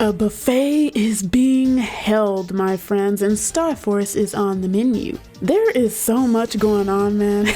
A buffet is being held, my friends, and Star Force is on the menu. There is so much going on, man.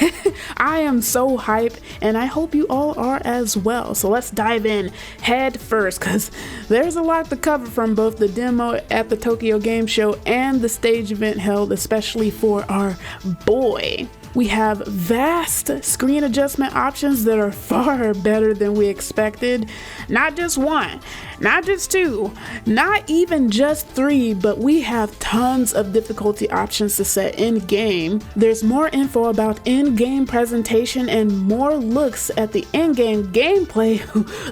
I am so hyped, and I hope you all are as well. So let's dive in head first, because there's a lot to cover from both the demo at the Tokyo Game Show and the stage event held especially for our boy. We have vast screen adjustment options that are far better than we expected. Not just one, not just two, not even just three, but we have tons of difficulty options to set in game. There's more info about in-game presentation and more looks at the in-game gameplay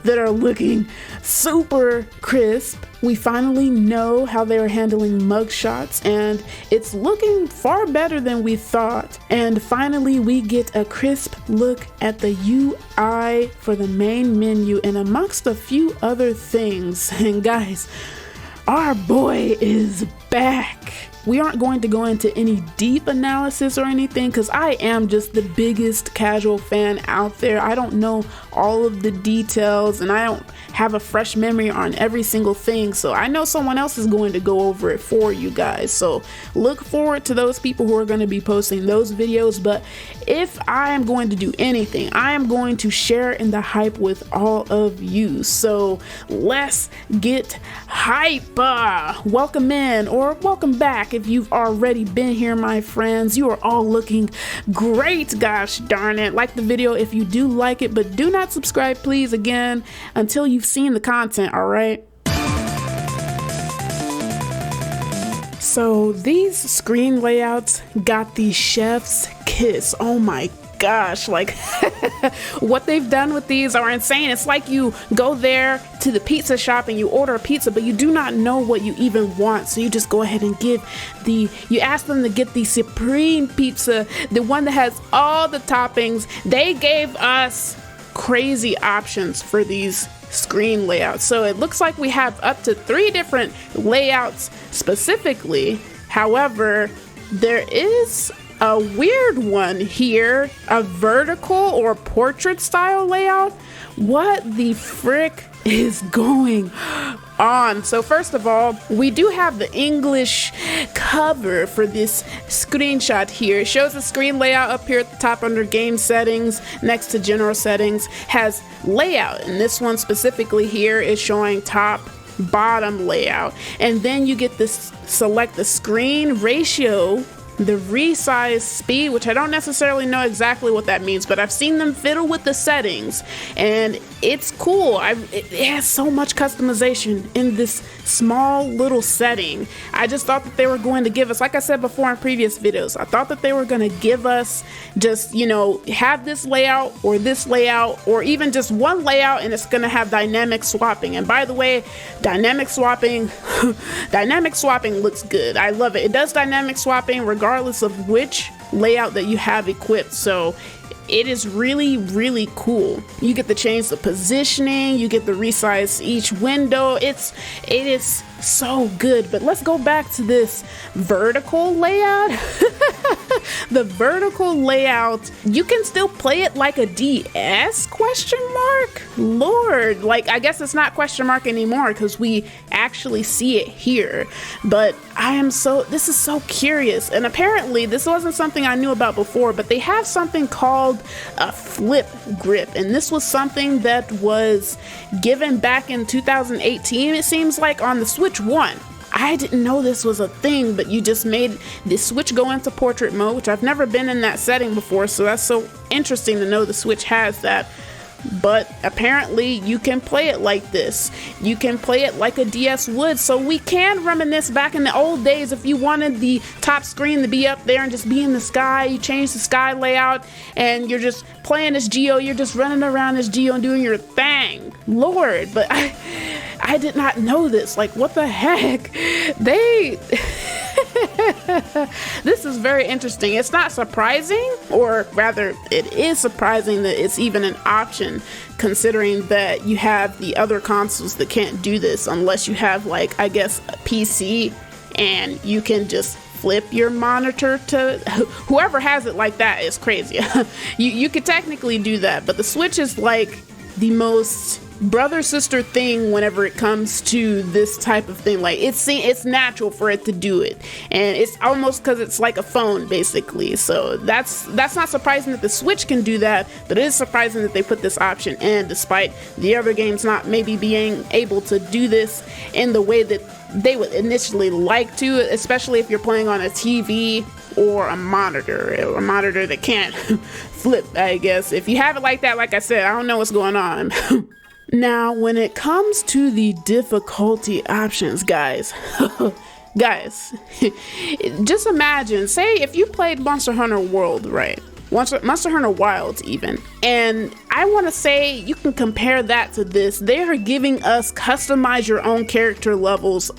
that are looking super crisp. We finally know how they are handling mugshots, and it's looking far better than we thought. And finally, we get a crisp look at the UI for the main menu and amongst a few other things. And guys, our boy is back. We aren't going to go into any deep analysis or anything because I am just the biggest casual fan out there. I don't know all of the details and I don't have a fresh memory on every single thing, so I know someone else is going to go over it for you guys. So look forward to those people who are going to be posting those videos. But if I am going to do anything, I am going to share in the hype with all of you. So let's get hype. Welcome in or welcome back if you've already been here, my friends. You are all looking great, gosh darn it. Like the video if you do like it, but do not subscribe please again until you've seen the content, all right? So these screen layouts got the chef's kiss. Oh my gosh, like what they've done with these are insane. It's like you go there to the pizza shop and you order a pizza, but you do not know what you even want, so you just go ahead and you ask them to get the supreme pizza, the one that has all the toppings. They gave us crazy options for these screen layouts, so it looks like we have up to 3 different layouts specifically. However, there is a weird one here, a vertical or portrait style layout. What the frick is going on? So first of all, we do have the English cover for this screenshot here. It shows the screen layout up here at the top under game settings next to general settings, has layout, and this one specifically here is showing top bottom layout. And then you get this, select the screen ratio, the resize speed, which I don't necessarily know exactly what that means, but I've seen them fiddle with the settings and it's cool. It has so much customization in this small little setting. I just thought that they were going to give us, like I said before in previous videos, I thought that they were going to give us just, you know, have this layout or even just one layout and it's going to have dynamic swapping. And by the way, dynamic swapping looks good. I love it. It does dynamic swapping regardless of which layout that you have equipped. So it is really, really cool. You get to change the positioning, you get to resize each window. It is so good. But let's go back to this vertical layout. The vertical layout, you can still play it like a DS ? Lord, like I guess it's not question mark anymore because we actually see it here. But this is so curious, and apparently this wasn't something I knew about before, but they have something called a flip grip, and this was something that was given back in 2018, it seems like, on the Switch 1. I didn't know this was a thing, but you just made the Switch go into portrait mode, which I've never been in that setting before, so that's so interesting to know the Switch has that. But apparently you can play it like this. You can play it like a DS would, so we can reminisce back in the old days. If you wanted the top screen to be up there and just be in the sky, you change the sky layout and you're just playing as Geo, you're just running around as Geo and doing your thing. Lord, but I did not know this. Like, what the heck? This is very interesting. It's not surprising, or rather it is surprising that it's even an option, considering that you have the other consoles that can't do this unless you have, like, I guess a PC and you can just flip your monitor to whoever has it like that is crazy. You could technically do that, but the Switch is like the most brother sister thing whenever it comes to this type of thing. Like it's natural for it to do it, and it's almost because it's like a phone basically. So that's not surprising that the Switch can do that, but it is surprising that they put this option in despite the other games not maybe being able to do this in the way that they would initially like to, especially if you're playing on a TV or a monitor that can't flip, I guess. If you have it like that, like I said, I don't know what's going on. Now, when it comes to the difficulty options, guys, guys, just imagine, say if you played Monster Hunter World, right? Monster Hunter Wilds even. And I want to say you can compare that to this. They are giving us customize your own character levels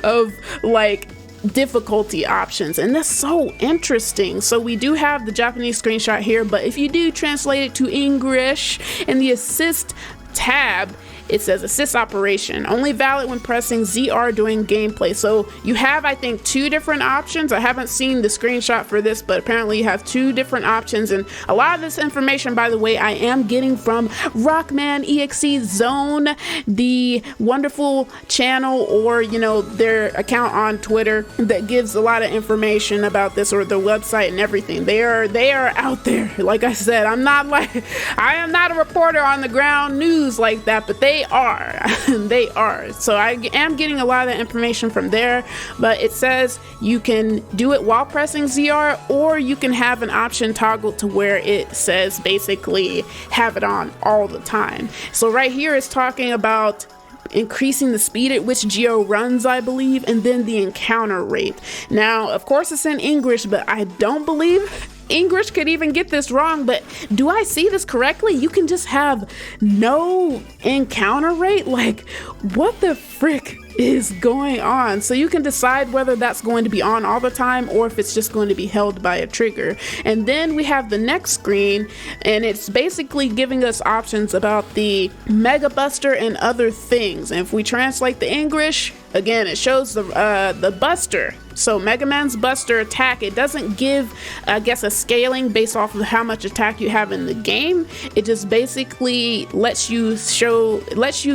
of like difficulty options, and that's so interesting. So we do have the Japanese screenshot here, but if you do translate it to English in the assist tab, it says assist operation only valid when pressing ZR during gameplay. So you have, I think, two different options. I haven't seen the screenshot for this, but apparently you have two different options, and a lot of this information, by the way, I am getting from Rockman EXE Zone, the wonderful channel, or you know, their account on Twitter that gives a lot of information about this, or their website and everything. They are out there. Like I said, I am not a reporter on the ground news like that, but they are. They are. So I am getting a lot of information from there, but it says you can do it while pressing ZR, or you can have an option toggled to where it says basically have it on all the time. So right here it's talking about increasing the speed at which Geo runs, I believe, and then the encounter rate. Now, of course, it's in English, but I don't believe English could even get this wrong. But do I see this correctly? You can just have no encounter rate? Like, what the frick is going on? So you can decide whether that's going to be on all the time or if it's just going to be held by a trigger. And then we have the next screen, and it's basically giving us options about the Mega Buster and other things. And if we translate the English, again, it shows the Buster. So MegaMan's Buster attack, it doesn't give, I guess, a scaling based off of how much attack you have in the game. It just basically lets you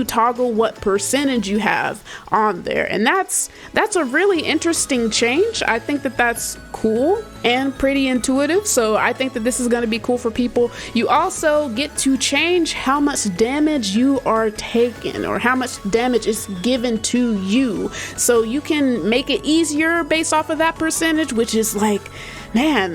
toggle what percentage you have on there. And that's a really interesting change. I think that that's cool and pretty intuitive. So I think that this is going to be cool for people. You also get to change how much damage you are taking, or how much damage is given to you. So you can make it easier based off of that percentage, which is like, man,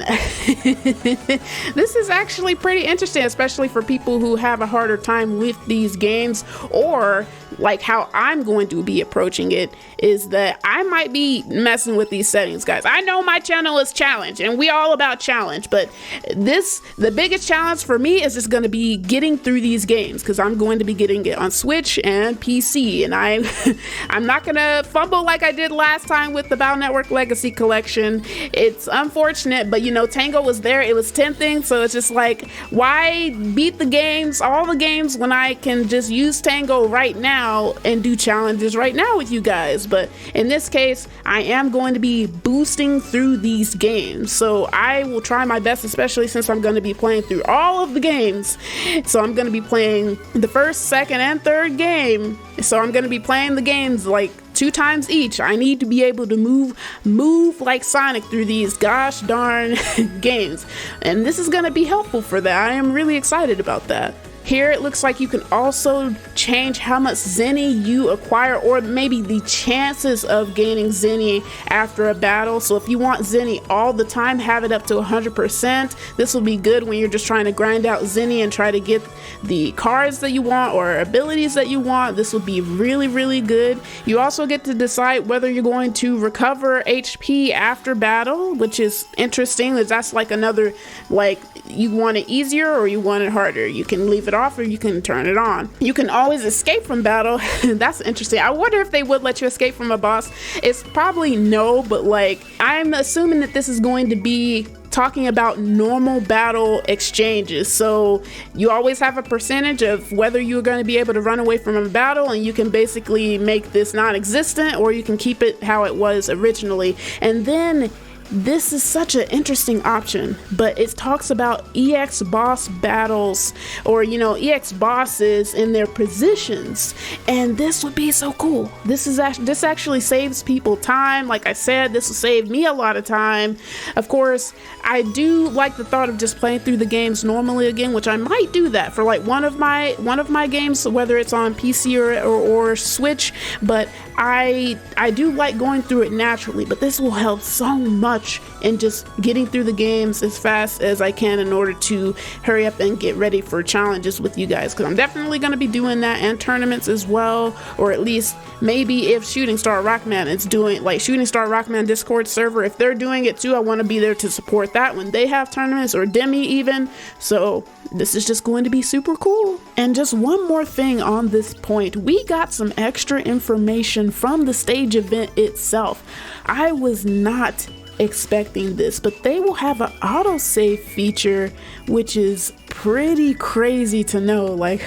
this is actually pretty interesting, especially for people who have a harder time with these games, or like how I'm going to be approaching it is that I might be messing with these settings, guys. I know my channel is challenge and we all about challenge, but the biggest challenge for me is just going to be getting through these games, because I'm going to be getting it on Switch and PC, and I'm not going to fumble like I did last time with the Battle Network Legacy Collection. It's unfortunate, but you know, Tango was there, it was tempting, so it's just like, why beat the games, all the games, when I can just use Tango right now and do challenges right now with you guys? But in this case, I am going to be boosting through these games, so I will try my best, especially since I'm going to be playing through all of the games. So I'm going to be playing the first, second, and third game, so I'm going to be playing the games like 2 times each. I need to be able to move like Sonic through these gosh darn games, and this is going to be helpful for that. I am really excited about that. Here it looks like you can also change how much Zenny you acquire, or maybe the chances of gaining Zenny after a battle. So if you want Zenny all the time, have it up to 100%. This will be good when you're just trying to grind out Zenny and try to get the cards that you want or abilities that you want. This will be really, really good. You also get to decide whether you're going to recover HP after battle, which is interesting. That's like another, like, you want it easier or you want it harder. You can leave it off or you can turn it on. You can always escape from battle. That's interesting. I wonder if they would let you escape from a boss. It's probably no, but like, I'm assuming that this is going to be talking about normal battle exchanges. So you always have a percentage of whether you're going to be able to run away from a battle, and you can basically make this non-existent, or you can keep it how it was originally. And then this is such an interesting option, but it talks about EX boss battles, or EX bosses in their positions, and this would be so cool. This actually saves people time. Like I said, this will save me a lot of time. Of course, I do like the thought of just playing through the games normally again, which I might do that for like one of my games, whether it's on PC or Switch, but I do like going through it naturally. But this will help so much in just getting through the games as fast as I can in order to hurry up and get ready for challenges with you guys, because I'm definitely going to be doing that, and tournaments as well, or at least maybe if Shooting Star Rockman is doing, like Shooting Star Rockman Discord server, if they're doing it too, I want to be there to support that when they have tournaments, or Demi even. So this is just going to be super cool. And just one more thing on this point, we got some extra information from the stage event itself. I was not expecting this, but they will have an autosave feature, which is pretty crazy to know. Like,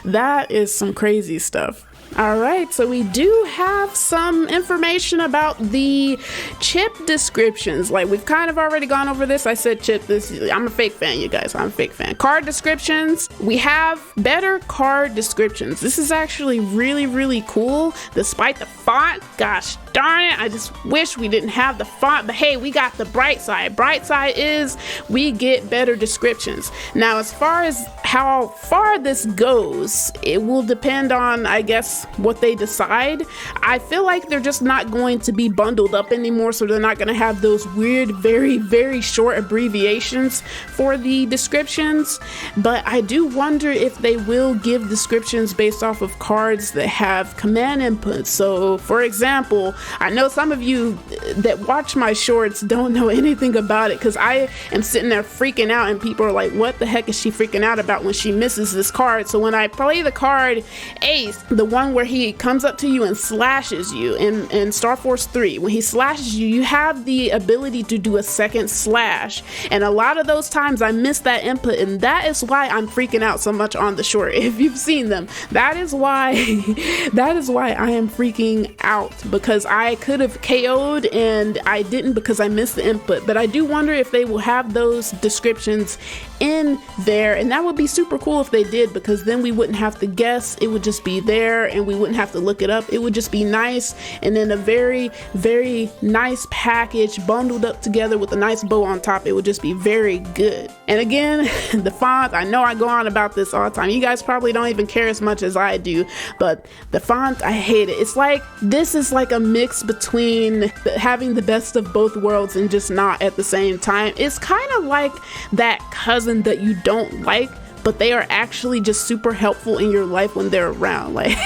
that is some crazy stuff. Alright, so we do have some information about the chip descriptions. Like, we've kind of already gone over this. I said chip, I'm a fake fan, you guys. I'm a fake fan. Card descriptions. We have better card descriptions. This is actually really, really cool, despite the font. Gosh darn it, I just wish we didn't have the font, but hey, we got the bright side. Bright side is we get better descriptions. Now, as far as how far this goes, it will depend on, I guess, what they decide. I feel like they're just not going to be bundled up anymore, so they're not going to have those weird, very, very short abbreviations for the descriptions. But I do wonder if they will give descriptions based off of cards that have command inputs. So, for example, I know some of you that watch my shorts don't know anything about it, because I am sitting there freaking out and people are like, what the heck is she freaking out about when she misses this card? So when I play the card Ace, the one where he comes up to you and slashes you in Star Force 3, when he slashes you, you have the ability to do a second slash, and a lot of those times I miss that input, and that is why I'm freaking out so much on the short. If you've seen them, that is why I am freaking out, because I could have KO'd and I didn't because I missed the input. But I do wonder if they will have those descriptions in there, and that would be super cool if they did, because then we wouldn't have to guess. It would just be there and we wouldn't have to look it up. It would just be nice, and then a very, very nice package bundled up together with a nice bow on top. It would just be very good. And again, the font, I know I go on about this all the time. You guys probably don't even care as much as I do, but the font, I hate it. It's like, this is like a mix between having the best of both worlds and just not at the same time. It's kind of like that cousin that you don't like, but they are actually just super helpful in your life when they're around. Like,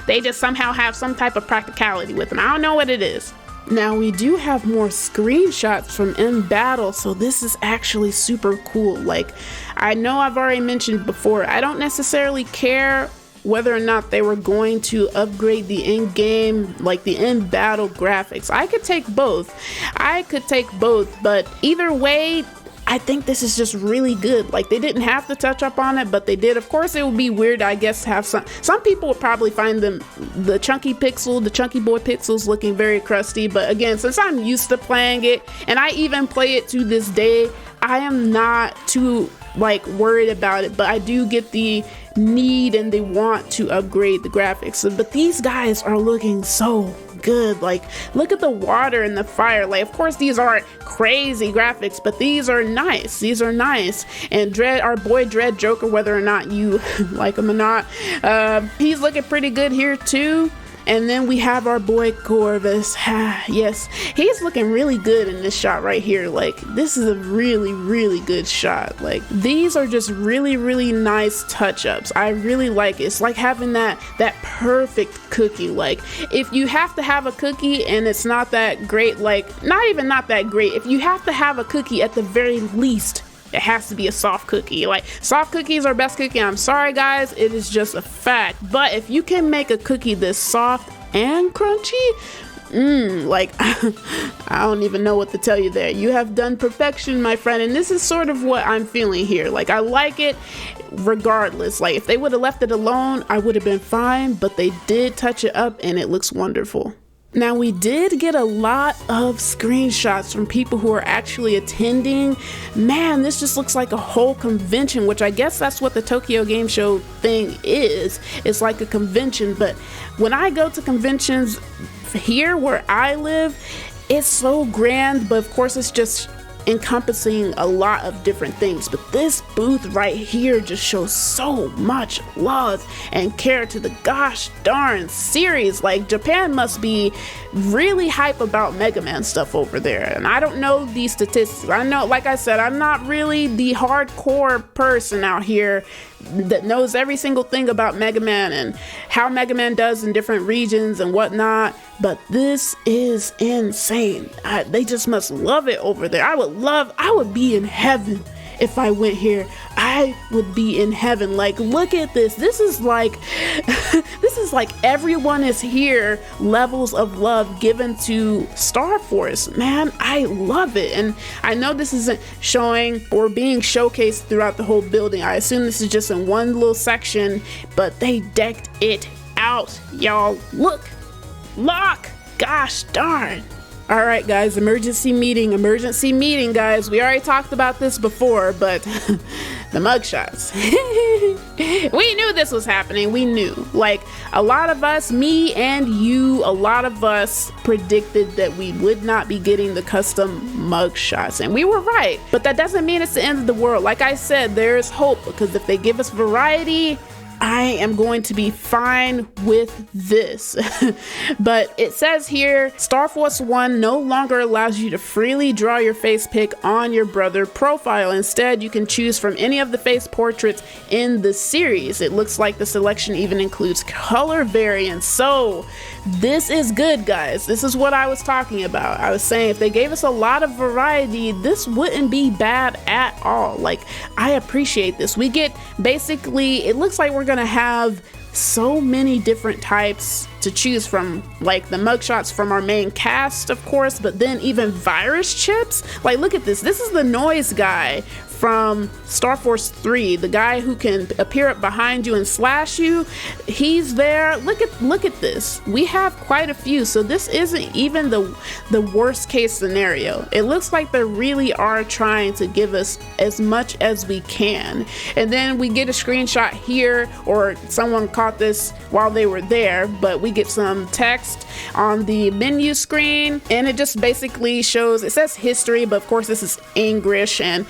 they just somehow have some type of practicality with them. I don't know what it is. Now, we do have more screenshots from in battle, so this is actually super cool. Like, I know I've already mentioned before, I don't necessarily care whether or not they were going to upgrade the in-game, like the in-battle graphics. I could take both, but either way, I think this is just really good. Like, they didn't have to touch up on it, but they did. Of course, it would be weird, I guess, to have some people would probably find the chunky boy pixels looking very crusty. But again, since I'm used to playing it, and I even play it to this day, I am not too like worried about it. But I do get the need and they want to upgrade the graphics. But these guys are looking so good. Like, look at the water and the fire. Like, of course these aren't crazy graphics, but these are nice. And our boy Dread Joker, whether or not you like him or not, he's looking pretty good here too. And then we have our boy Corvus. Yes, he's looking really good in this shot right here. Like, this is a really, really good shot. Like, these are just really, really nice touch-ups. I really like it. It's like having that perfect cookie. Like, if you have to have a cookie and it's not that great, like, not even not that great, if you have to have a cookie, at the very least, it has to be a soft cookie. Like, soft cookies are best cookie. I'm sorry guys, it is just a fact. But if you can make a cookie this soft and crunchy, like, I don't even know what to tell you there. You have done perfection, my friend. And this is sort of what I'm feeling here. Like, I like it regardless. Like, if they would have left it alone, I would have been fine, but they did touch it up and it looks wonderful. Now, we did get a lot of screenshots from people who are actually attending. Man, this just looks like a whole convention, which I guess that's what the Tokyo Game Show thing is. It's like a convention, but when I go to conventions here where I live, it's so grand, but of course it's just encompassing a lot of different things. But this booth right here just shows so much love and care to the gosh darn series. Like, Japan must be really hype about MegaMan stuff over there, and I don't know these statistics. I know, like I said, I'm not really the hardcore person out here that knows every single thing about MegaMan and how MegaMan does in different regions and whatnot, but this is insane. They just must love it over there. I would be in heaven if I went here. I would be in heaven. Like, look at this. This is like this is like everyone is here levels of love given to Star Force. Man, I love it. And I know this isn't showing or being showcased throughout the whole building. I assume this is just in one little section, but they decked it out, y'all. Look, gosh darn. All right, guys, emergency meeting, guys. We already talked about this before, but the mugshots. We knew this was happening. We knew. Like, a lot of us, me and you, a lot of us predicted that we would not be getting the custom mugshots, and we were right. But that doesn't mean it's the end of the world. Like I said, there's hope, because if they give us variety, I am going to be fine with this. But it says here, Star Force 1 no longer allows you to freely draw your face pic on your brother profile. Instead, you can choose from any of the face portraits in the series. It looks like the selection even includes color variants. So this is good, guys. This is what I was talking about. I was saying if they gave us a lot of variety, this wouldn't be bad at all. Like, I appreciate this. We get basically, it looks like we're gonna have so many different types to choose from, like the mugshots from our main cast, of course, but then even virus chips. Like, look at this. This is the noise guy from Star Force 3, the guy who can appear up behind you and slash you. He's there. Look at this. We have quite a few, so this isn't even the worst case scenario. It looks like they really are trying to give us as much as we can. And then we get a screenshot here, or someone caught this while they were there, but we get some text on the menu screen, and it just basically shows, it says history, but of course this is English, and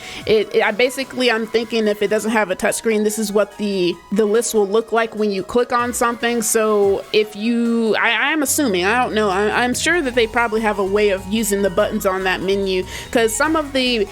I'm thinking if it doesn't have a touchscreen, this is what the list will look like when you click on something. So if you, I'm assuming, I don't know, I'm sure that they probably have a way of using the buttons on that menu, because some of the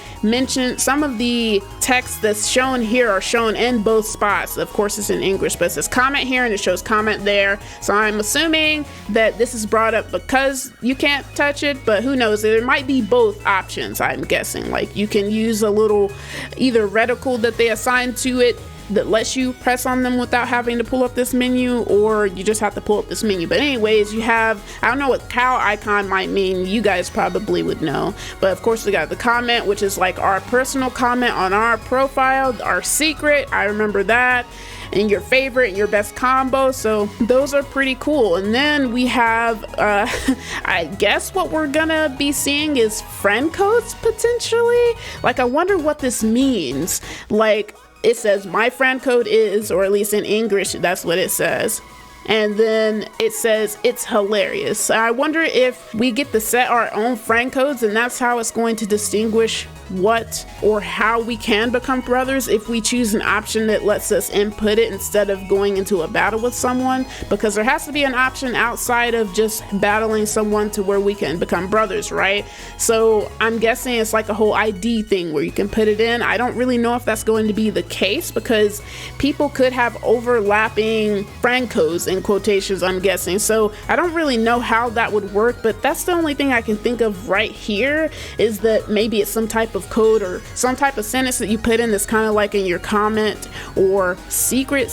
text that's shown here are shown in both spots. Of course it's in English, but it says comment here and it shows comment there. So I'm assuming that this is brought up because you can't touch it, but who knows, there might be both options. I'm guessing, like, you can use a little either reticle that they assign to it that lets you press on them without having to pull up this menu, or you just have to pull up this menu. But anyways, you have, I don't know what cow icon might mean, you guys probably would know, but of course we got the comment, which is like our personal comment on our profile, our secret, I remember that, and your favorite and your best combo. So those are pretty cool. And then we have I guess what we're gonna be seeing is friend codes potentially. Like, I wonder what this means. Like, it says my friend code is, or at least in English that's what it says, and then it says it's hilarious. I wonder if we get to set our own friend codes, and that's how it's going to distinguish what or how we can become brothers, if we choose an option that lets us input it instead of going into a battle with someone, because there has to be an option outside of just battling someone to where we can become brothers, right? So I'm guessing it's like a whole ID thing where you can put it in. I don't really know if that's going to be the case, because people could have overlapping friend codes in quotations, I'm guessing. So I don't really know how that would work, but that's the only thing I can think of right here, is that maybe it's some type of code or some type of sentence that you put in that's kind of like in your comment or secret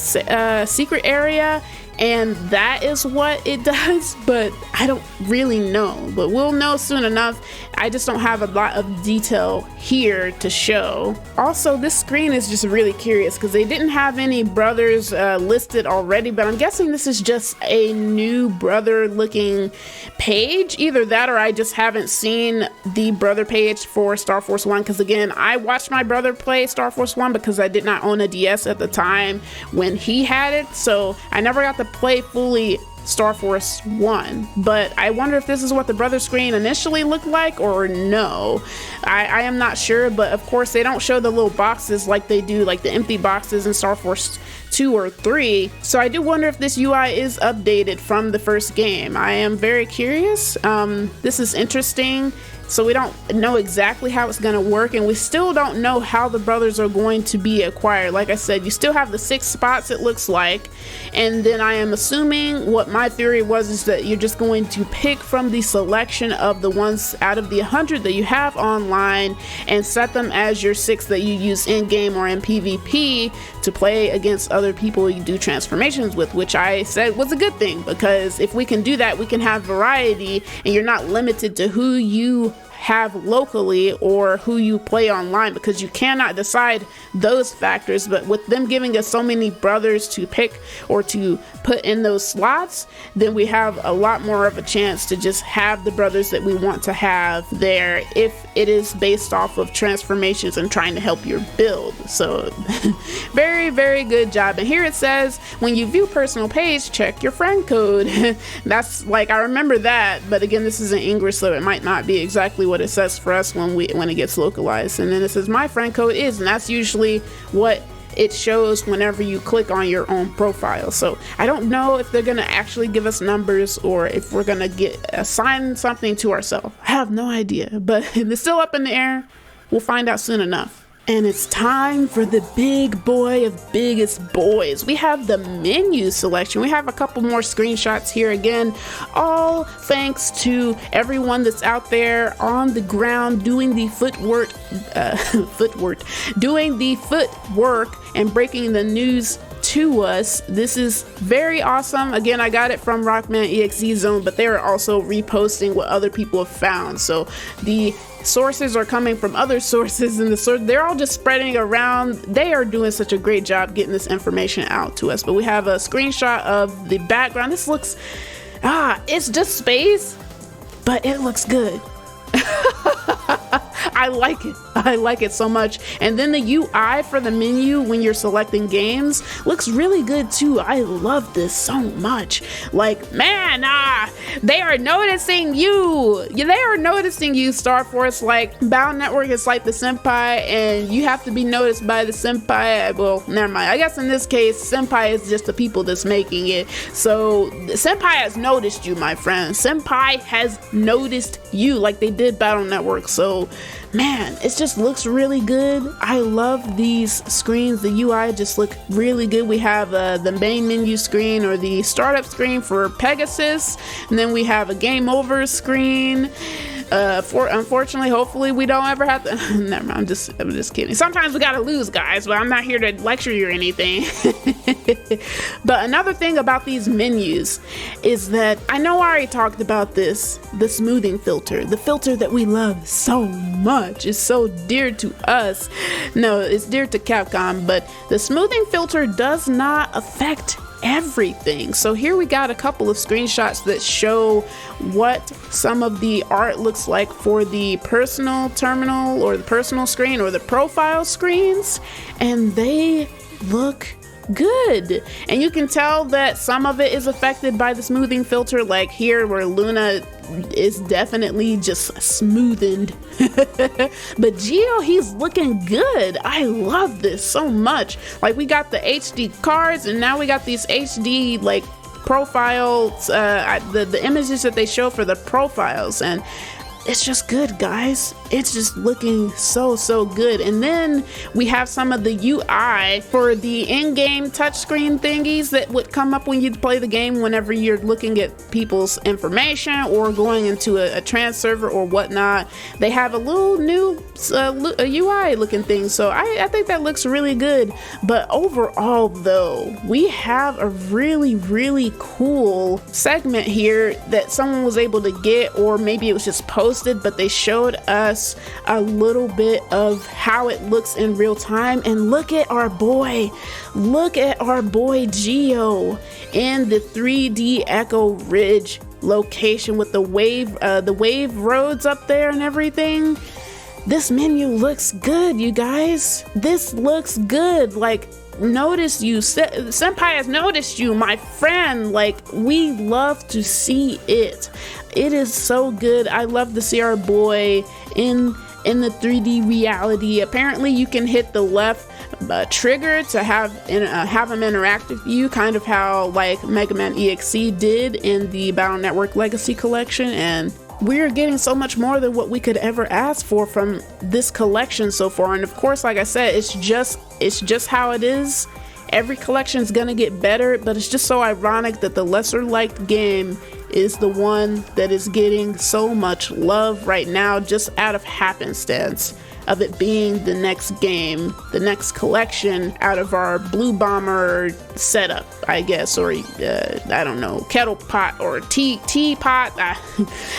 area, and that is what it does, but I don't really know. But we'll know soon enough. I just don't have a lot of detail here to show. Also, this screen is just really curious because they didn't have any brothers listed already, but I'm guessing this is just a new brother looking page. Either that or I just haven't seen the brother page for Star Force 1, because again, I watched my brother play Star Force 1 because I did not own a DS at the time when he had it, so I never got to play fully Star Force 1, but I wonder if this is what the brother screen initially looked like or no. I am not sure, but of course they don't show the little boxes like they do, like the empty boxes in Star Force 2 or 3, so I do wonder if this UI is updated from the first game. I am very curious. This is interesting. So we don't know exactly how it's going to work, and we still don't know how the brothers are going to be acquired. Like I said, you still have the 6 spots, it looks like, and then I am assuming, what my theory was, is that you're just going to pick from the selection of the ones out of the 100 that you have online and set them as your 6 that you use in game or in PvP to play against other people you do transformations with, which I said was a good thing, because if we can do that, we can have variety and you're not limited to who you have locally or who you play online, because you cannot decide those factors. But with them giving us so many brothers to pick or to put in those slots, then we have a lot more of a chance to just have the brothers that we want to have there if it is based off of transformations and trying to help your build. So very, very good job. And here it says, when you view personal page, check your friend code. That's like, I remember that, but again, this is in English, so it might not be exactly what it says for us when it gets localized. And then it says my friend code is, and that's usually what it shows whenever you click on your own profile. So I don't know if they're gonna actually give us numbers or if we're gonna assign something to ourselves. I have no idea, but it's still up in the air. We'll find out soon enough. And it's time for the big boy of biggest boys. We have the menu selection. We have a couple more screenshots here again, all thanks to everyone that's out there on the ground doing the footwork and breaking the news to us. This is very awesome. Again, I got it from Rockman EXE Zone, but they're also reposting what other people have found. So the sources are coming from other sources, and they're all just spreading around. They are doing such a great job getting this information out to us. But we have a screenshot of the background. This looks, it's just space, but it looks good. I like it. I like it so much. And then the UI for the menu when you're selecting games looks really good too. I love this so much. Like, man, they are noticing you. They are noticing you, Star Force. Like, Bound Network is like the senpai, and you have to be noticed by the senpai. Well, never mind. I guess in this case, senpai is just the people that's making it. So senpai has noticed you, my friend. Senpai has noticed you, like they did Battle Network. So man, it just looks really good. I love these screens. The UI just look really good. We have the main menu screen or the startup screen for Pegasus, and then we have a game over screen. Unfortunately, hopefully we don't ever have to. Never mind, I'm just kidding. Sometimes we gotta lose, guys, but I'm not here to lecture you or anything. But another thing about these menus is that I know I already talked about this, the smoothing filter, the filter that we love so much. It's so dear to us. No, it's dear to Capcom, but the smoothing filter does not affect everything. So here we got a couple of screenshots that show what some of the art looks like for the personal terminal or the personal screen or the profile screens, and they look good. And you can tell that some of it is affected by the smoothing filter, like here where Luna is definitely just smoothened. But Geo, he's looking good. I love this so much. Like, we got the HD cards, and now we got these HD like profiles, the images that they show for the profiles, and it's just good, guys. It's just looking so good. And then we have some of the UI for the in-game touchscreen thingies that would come up when you play the game whenever you're looking at people's information or going into a trans server or whatnot. They have a little new UI looking thing, so I think that looks really good. But overall though, we have a really cool segment here that someone was able to get, or maybe it was just posted, but they showed us a little bit of how it looks in real time. And look at our boy Geo in the 3D Echo Ridge location with the wave roads up there and everything. This menu looks good, you guys. This looks good. Like, notice you, Senpai has noticed you, my friend. Like, we love to see it. It is so good. I love to see our boy in the 3D reality. Apparently you can hit the left trigger to have him interact with you, kind of how like MegaMan EXE did in the Battle Network Legacy Collection. And we're getting so much more than what we could ever ask for from this collection so far. And of course, like I said, it's just how it is. Every collection is gonna get better, but it's just so ironic that the lesser liked game is the one that is getting so much love right now, just out of happenstance of it being the next game, the next collection out of our Blue Bomber setup, I guess, or I don't know, kettle pot or teapot.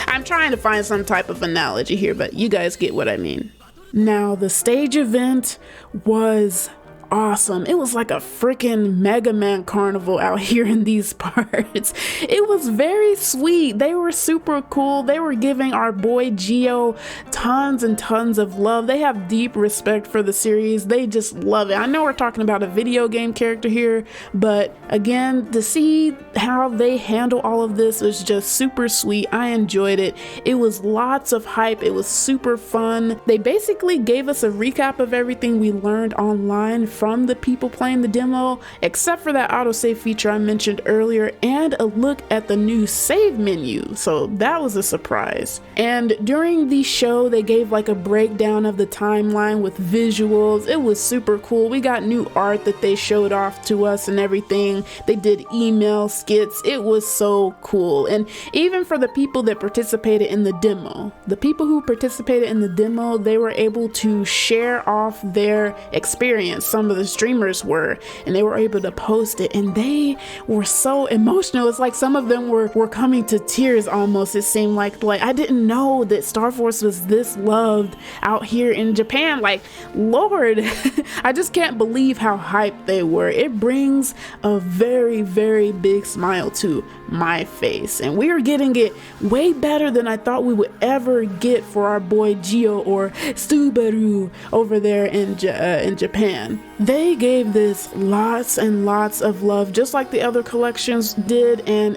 I'm trying to find some type of analogy here, but you guys get what I mean. Now, the stage event was awesome. It was like a freaking MegaMan carnival out here in these parts. It was very sweet. They were super cool. They were giving our boy Geo tons and tons of love. They have deep respect for the series. They just love it. I know we're talking about a video game character here, but again, to see how they handle all of this was just super sweet. I enjoyed it. It was lots of hype. It was super fun. They basically gave us a recap of everything we learned online from the people playing the demo, except for that autosave feature I mentioned earlier, and a look at the new save menu. So that was a surprise. And during the show, they gave like a breakdown of the timeline with visuals. It was super cool. We got new art that they showed off to us and everything. They did email skits. It was so cool. And even for the people that participated in the demo, they were able to share off their experience. Some of the streamers were, and they were able to post it, and they were so emotional. It's like some of them were coming to tears almost. It seemed like I didn't know that Star Force was this loved out here in Japan. Like, Lord, I just can't believe how hyped they were. It brings a very big smile to my face, and we are getting it way better than I thought we would ever get for our boy Geo or Subaru over there in Japan. They gave this lots and lots of love, just like the other collections did, and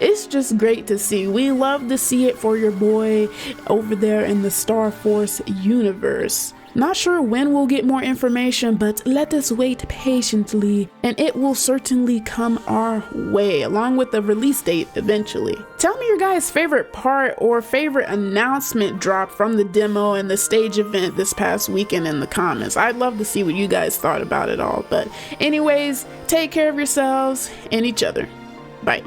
it's just great to see. We love to see it for your boy over there in the Star Force universe. Not sure when we'll get more information, but let us wait patiently, and it will certainly come our way, along with the release date eventually. Tell me your guys' favorite part or favorite announcement drop from the demo and the stage event this past weekend in the comments. I'd love to see what you guys thought about it all. But anyways, take care of yourselves and each other. Bye.